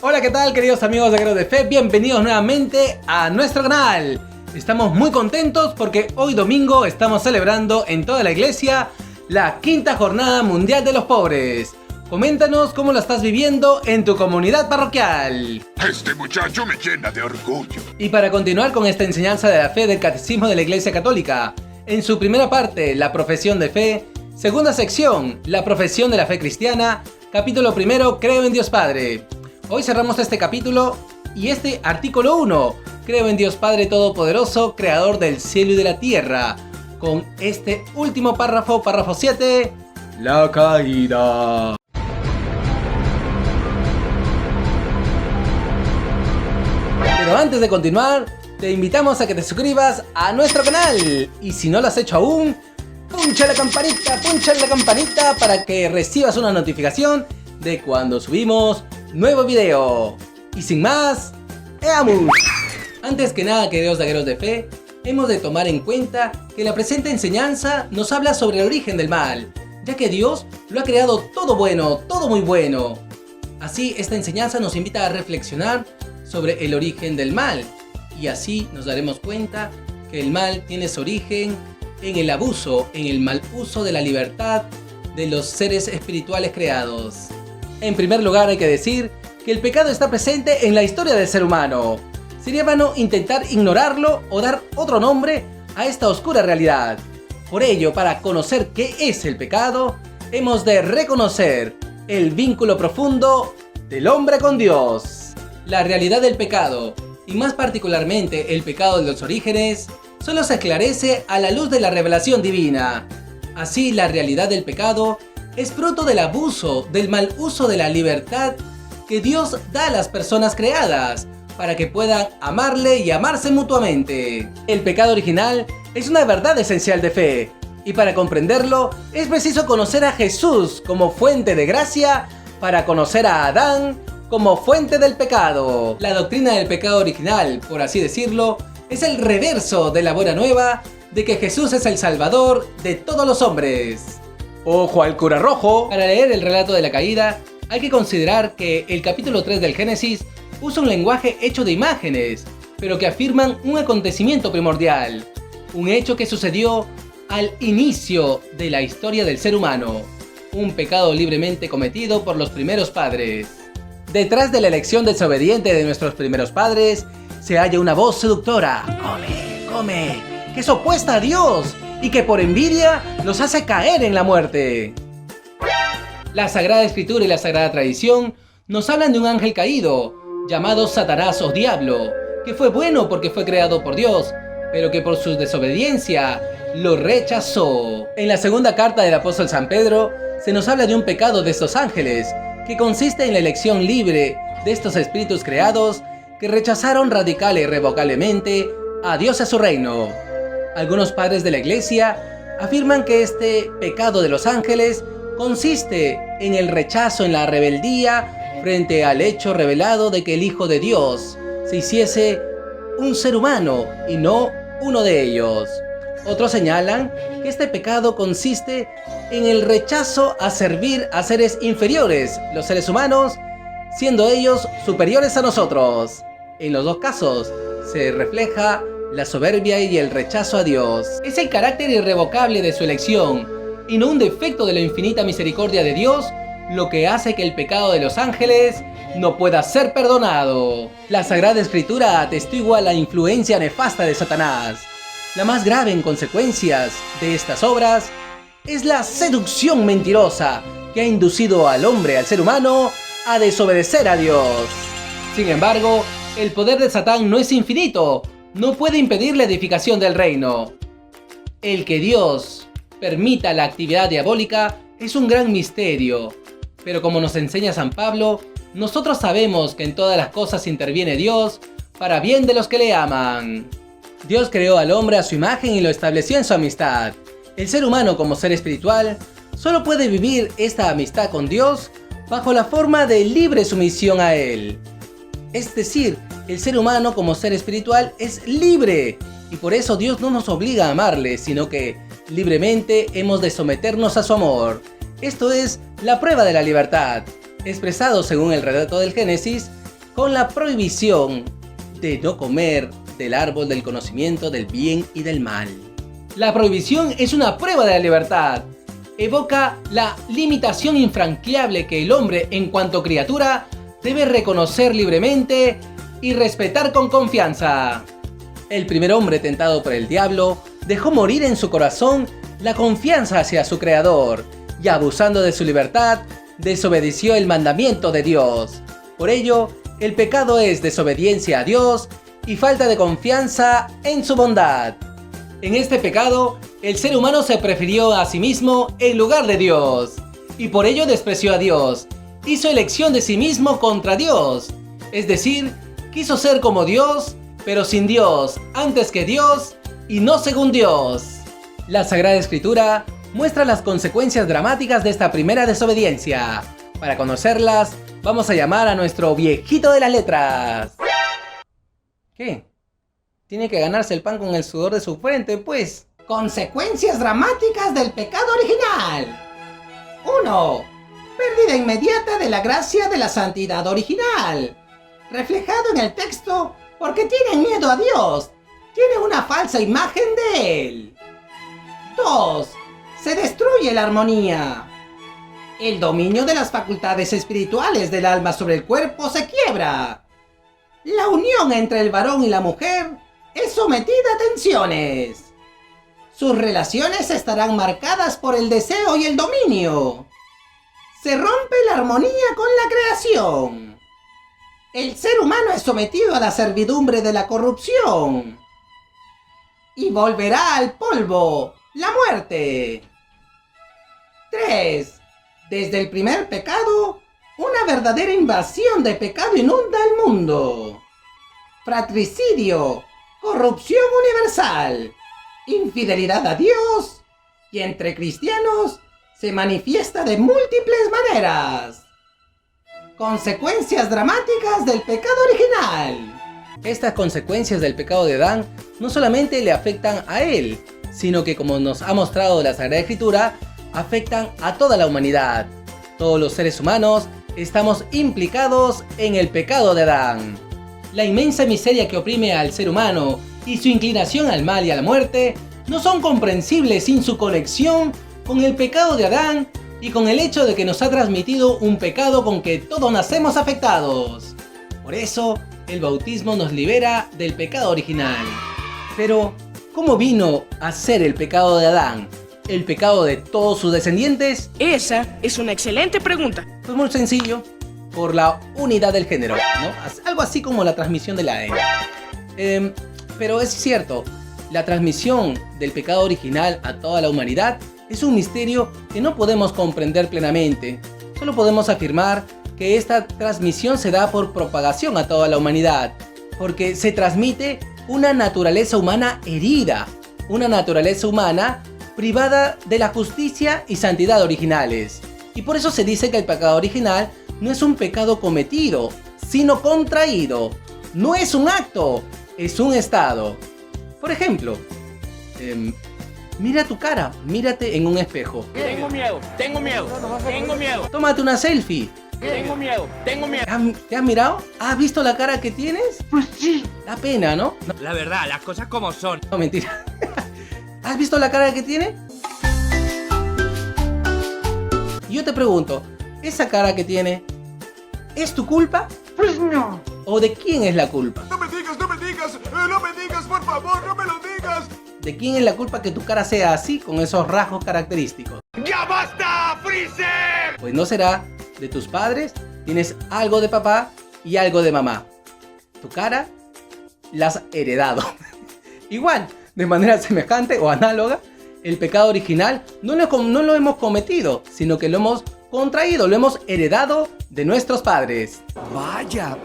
Hola, ¿qué tal, queridos amigos de Guerreros de Fe? Bienvenidos nuevamente a nuestro canal. Estamos muy contentos porque hoy domingo estamos celebrando en toda la iglesia la quinta jornada mundial de los pobres. Coméntanos cómo lo estás viviendo en tu comunidad parroquial. Este muchacho me llena de orgullo. Y para continuar con esta enseñanza de la fe del Catecismo de la Iglesia Católica, en su primera parte, la profesión de fe, segunda sección, la profesión de la fe cristiana, capítulo primero, creo en Dios Padre. Hoy cerramos este capítulo y este artículo 1, creo en Dios Padre Todopoderoso, Creador del cielo y de la tierra, con este último párrafo, párrafo 7, la caída. Pero antes de continuar, te invitamos a que te suscribas a nuestro canal y si no lo has hecho aún, puncha la campanita para que recibas una notificación de cuando subimos nuevo video. Y sin más, ¡veamos! Antes que nada, queridos dagueros de fe, hemos de tomar en cuenta que la presente enseñanza nos habla sobre el origen del mal, ya que Dios lo ha creado todo bueno, todo muy bueno. Así, esta enseñanza nos invita a reflexionar sobre el origen del mal, y así nos daremos cuenta que el mal tiene su origen en el abuso, en el mal uso de la libertad de los seres espirituales creados. En primer lugar, hay que decir que el pecado está presente en la historia del ser humano. Sería vano intentar ignorarlo o dar otro nombre a esta oscura realidad. Por ello, para conocer qué es el pecado, hemos de reconocer el vínculo profundo del hombre con Dios. La realidad del pecado, y más particularmente el pecado de los orígenes, solo se esclarece a la luz de la revelación divina. Así, la realidad del pecado es fruto del abuso, del mal uso de la libertad que Dios da a las personas creadas para que puedan amarle y amarse mutuamente. El pecado original es una verdad esencial de fe, y para comprenderlo es preciso conocer a Jesús como fuente de gracia para conocer a Adán como fuente del pecado. La doctrina del pecado original, por así decirlo, es el reverso de la buena nueva de que Jesús es el Salvador de todos los hombres. ¡Ojo al cura rojo! Para leer el relato de la caída, hay que considerar que el capítulo 3 del Génesis usa un lenguaje hecho de imágenes, pero que afirman un acontecimiento primordial, un hecho que sucedió al inicio de la historia del ser humano, un pecado libremente cometido por los primeros padres. Detrás de la elección desobediente de nuestros primeros padres, se halla una voz seductora, come, que es opuesta a Dios y que por envidia los hace caer en la muerte. La Sagrada Escritura y la Sagrada Tradición nos hablan de un ángel caído, llamado Satanás o Diablo, que fue bueno porque fue creado por Dios, pero que por su desobediencia lo rechazó. En la segunda carta del apóstol San Pedro, se nos habla de un pecado de estos ángeles, que consiste en la elección libre de estos espíritus creados que rechazaron radical e irrevocablemente a Dios y a su reino. Algunos padres de la Iglesia afirman que este pecado de los ángeles consiste en el rechazo, en la rebeldía frente al hecho revelado de que el Hijo de Dios se hiciese un ser humano y no uno de ellos. Otros señalan que este pecado consiste en el rechazo a servir a seres inferiores, los seres humanos, siendo ellos superiores a nosotros. En los dos casos se refleja la soberbia y el rechazo a Dios. Es el carácter irrevocable de su elección, y no un defecto de la infinita misericordia de Dios, lo que hace que el pecado de los ángeles no pueda ser perdonado. La Sagrada Escritura atestigua la influencia nefasta de Satanás. La más grave en consecuencias de estas obras es la seducción mentirosa que ha inducido al hombre, al ser humano, a desobedecer a Dios. Sin embargo, el poder de Satán no es infinito, no puede impedir la edificación del reino. El que Dios permita la actividad diabólica es un gran misterio, pero como nos enseña San Pablo, nosotros sabemos que en todas las cosas interviene Dios para bien de los que le aman. Dios creó al hombre a su imagen y lo estableció en su amistad. El ser humano como ser espiritual solo puede vivir esta amistad con Dios bajo la forma de libre sumisión a Él. Es decir, el ser humano como ser espiritual es libre y por eso Dios no nos obliga a amarle, sino que libremente hemos de someternos a su amor. Esto es la prueba de la libertad, expresado según el relato del Génesis con la prohibición de no comer del árbol del conocimiento del bien y del mal. La prohibición es una prueba de la libertad. Evoca la limitación infranqueable que el hombre, en cuanto criatura, debe reconocer libremente y respetar con confianza. El primer hombre tentado por el diablo dejó morir en su corazón la confianza hacia su creador y, abusando de su libertad, desobedeció el mandamiento de Dios. Por ello, el pecado es desobediencia a Dios y falta de confianza en su bondad. En este pecado, el ser humano se prefirió a sí mismo en lugar de Dios, y por ello despreció a Dios. Hizo elección de sí mismo contra Dios, es decir, quiso ser como Dios, pero sin Dios, antes que Dios, y no según Dios. La Sagrada Escritura muestra las consecuencias dramáticas de esta primera desobediencia. Para conocerlas, vamos a llamar a nuestro viejito de las letras. ¿Qué? Tiene que ganarse el pan con el sudor de su frente, pues. Consecuencias dramáticas del pecado original. 1. Pérdida inmediata de la gracia de la santidad original, reflejado en el texto porque tienen miedo a Dios, tienen una falsa imagen de Él. 2. Se destruye la armonía. El dominio de las facultades espirituales del alma sobre el cuerpo se quiebra. La unión entre el varón y la mujer es sometida a tensiones. Sus relaciones estarán marcadas por el deseo y el dominio. Se rompe la armonía con la creación. El ser humano es sometido a la servidumbre de la corrupción. Y volverá al polvo, la muerte. 3. Desde el primer pecado, una verdadera invasión de pecado inunda el mundo. Fratricidio, corrupción universal, infidelidad a Dios, y entre cristianos se manifiesta de múltiples maneras. Consecuencias dramáticas del pecado original. Estas consecuencias del pecado de Adán no solamente le afectan a él, sino que, como nos ha mostrado la Sagrada Escritura, afectan a toda la humanidad. Todos los seres humanos estamos implicados en el pecado de Adán. La inmensa miseria que oprime al ser humano y su inclinación al mal y a la muerte no son comprensibles sin su conexión con el pecado de Adán y con el hecho de que nos ha transmitido un pecado con que todos nacemos afectados. Por eso, el bautismo nos libera del pecado original. Pero, ¿cómo vino a ser el pecado de Adán? ¿El pecado de todos sus descendientes? Esa es una excelente pregunta. Pues muy sencillo, por la unidad del género, ¿no? Algo así como la transmisión del ADN. Pero es cierto, la transmisión del pecado original a toda la humanidad es un misterio que no podemos comprender plenamente. Solo podemos afirmar que esta transmisión se da por propagación a toda la humanidad, porque se transmite una naturaleza humana herida, una naturaleza humana privada de la justicia y santidad originales. Y por eso se dice que el pecado original no es un pecado cometido, sino contraído. No es un acto, es un estado. Por ejemplo, mira tu cara, mírate en un espejo. Tengo miedo, tengo miedo, tengo miedo. Tómate una selfie. Tengo miedo, tengo miedo. ¿Te has mirado? ¿Has visto la cara que tienes? Pues sí. Da pena, ¿no? La verdad, las cosas como son. No, mentira. ¿Has visto la cara que tiene? Yo te pregunto, ¿esa cara que tiene es tu culpa? Pues no. ¿O de quién es la culpa? No me digas, por favor, no me lo digas. ¿De quién es la culpa que tu cara sea así, con esos rasgos característicos? ¡Ya basta, Freezer! Pues no será de tus padres. Tienes algo de papá y algo de mamá. Tu cara la has heredado. Igual, de manera semejante o análoga, el pecado original no lo hemos cometido, sino que lo hemos contraído, lo hemos heredado de nuestros padres. Vaya,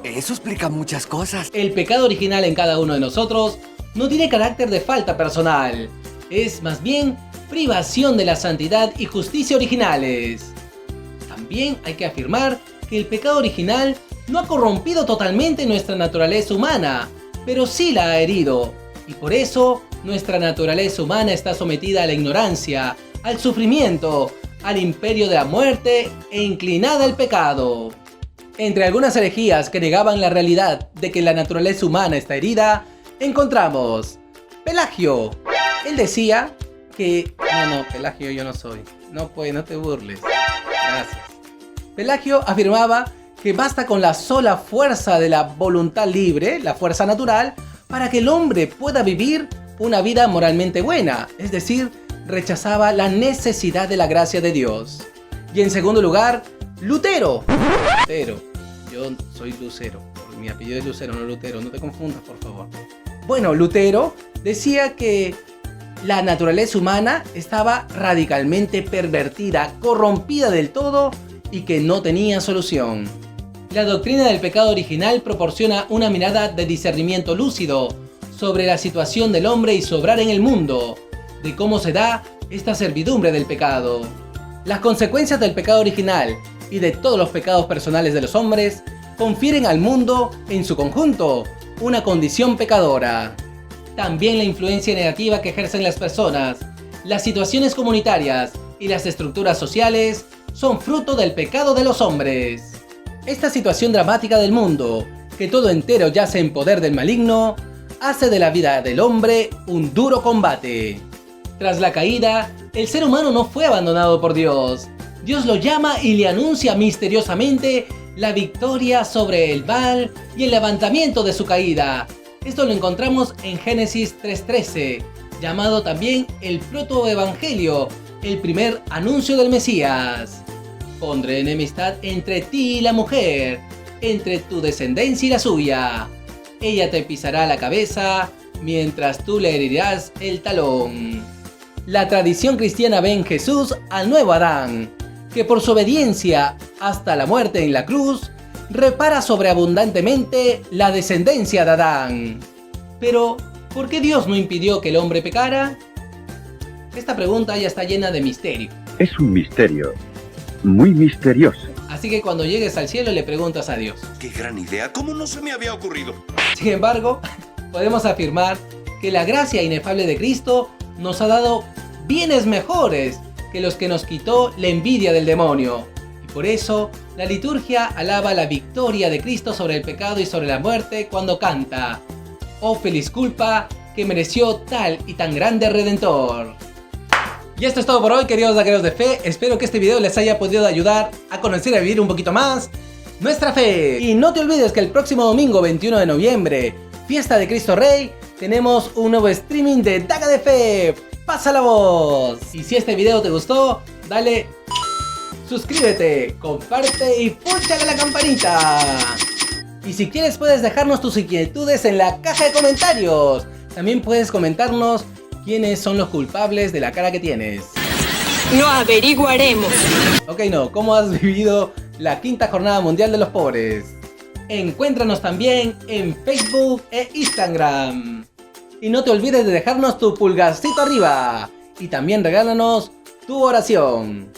eso explica muchas cosas. El pecado original en cada uno de nosotros no tiene carácter de falta personal, es más bien privación de la santidad y justicia originales. También hay que afirmar que el pecado original no ha corrompido totalmente nuestra naturaleza humana, pero sí la ha herido, y por eso nuestra naturaleza humana está sometida a la ignorancia, al sufrimiento, al imperio de la muerte e inclinada al pecado. Entre algunas herejías que negaban la realidad de que la naturaleza humana está herida, encontramos Pelagio. Él decía que... No, Pelagio yo no soy. No, pues, no te burles. Gracias. Pelagio afirmaba que basta con la sola fuerza de la voluntad libre, la fuerza natural, para que el hombre pueda vivir una vida moralmente buena. Es decir, rechazaba la necesidad de la gracia de Dios. Y en segundo lugar, Lutero. Yo soy Lucero. Mi apellido es Lucero, no Lutero. No te confundas, por favor. Bueno, Lutero decía que la naturaleza humana estaba radicalmente pervertida, corrompida del todo y que no tenía solución. La doctrina del pecado original proporciona una mirada de discernimiento lúcido sobre la situación del hombre y su obrar en el mundo, de cómo se da esta servidumbre del pecado. Las consecuencias del pecado original y de todos los pecados personales de los hombres confieren al mundo en su conjunto una condición pecadora. También la influencia negativa que ejercen las personas, las situaciones comunitarias y las estructuras sociales son fruto del pecado de los hombres. Esta situación dramática del mundo, que todo entero yace en poder del maligno, hace de la vida del hombre un duro combate. Tras la caída, el ser humano no fue abandonado por Dios. Dios lo llama y le anuncia misteriosamente la victoria sobre el mal y el levantamiento de su caída. Esto lo encontramos en Génesis 3:13, llamado también el protoevangelio, el primer anuncio del Mesías. Pondré enemistad entre ti y la mujer, entre tu descendencia y la suya. Ella te pisará la cabeza, mientras tú le herirás el talón. La tradición cristiana ve en Jesús al nuevo Adán, que por su obediencia hasta la muerte en la cruz, repara sobreabundantemente la descendencia de Adán. Pero, ¿por qué Dios no impidió que el hombre pecara? Esta pregunta ya está llena de misterio. Es un misterio, muy misterioso. Así que cuando llegues al cielo le preguntas a Dios. ¡Qué gran idea! ¿Cómo no se me había ocurrido? Sin embargo, podemos afirmar que la gracia inefable de Cristo nos ha dado bienes mejores que los que nos quitó la envidia del demonio. Y por eso, la liturgia alaba la victoria de Cristo sobre el pecado y sobre la muerte cuando canta: «Oh feliz culpa que mereció tal y tan grande Redentor». Y esto es todo por hoy, queridos vaqueros de fe. Espero que este video les haya podido ayudar a conocer y a vivir un poquito más nuestra fe. Y no te olvides que el próximo domingo 21 de noviembre, fiesta de Cristo Rey, tenemos un nuevo streaming de Daga de Fe. ¡Pasa la voz! Y si este video te gustó, dale suscríbete, comparte y púchale la campanita. Y si quieres puedes dejarnos tus inquietudes en la caja de comentarios. También puedes comentarnos quiénes son los culpables de la cara que tienes. Lo averiguaremos. Ok, no, ¿cómo has vivido la 5ª Jornada Mundial de los Pobres? Encuéntranos también en Facebook e Instagram. Y no te olvides de dejarnos tu pulgarcito arriba. Y también regálanos tu oración.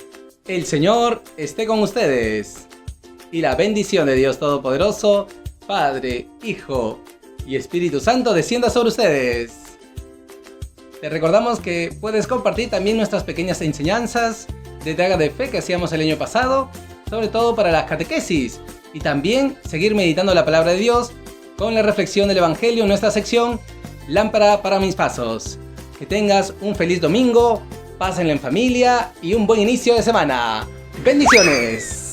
El Señor esté con ustedes. Y la bendición de Dios Todopoderoso, Padre, Hijo y Espíritu Santo descienda sobre ustedes. Te recordamos que puedes compartir también nuestras pequeñas enseñanzas de Daga de Fe que hacíamos el año pasado, sobre todo para las catequesis, y también seguir meditando la palabra de Dios con la reflexión del Evangelio en nuestra sección Lámpara para mis pasos. Que tengas un feliz domingo, pásenlo en familia y un buen inicio de semana. ¡Bendiciones!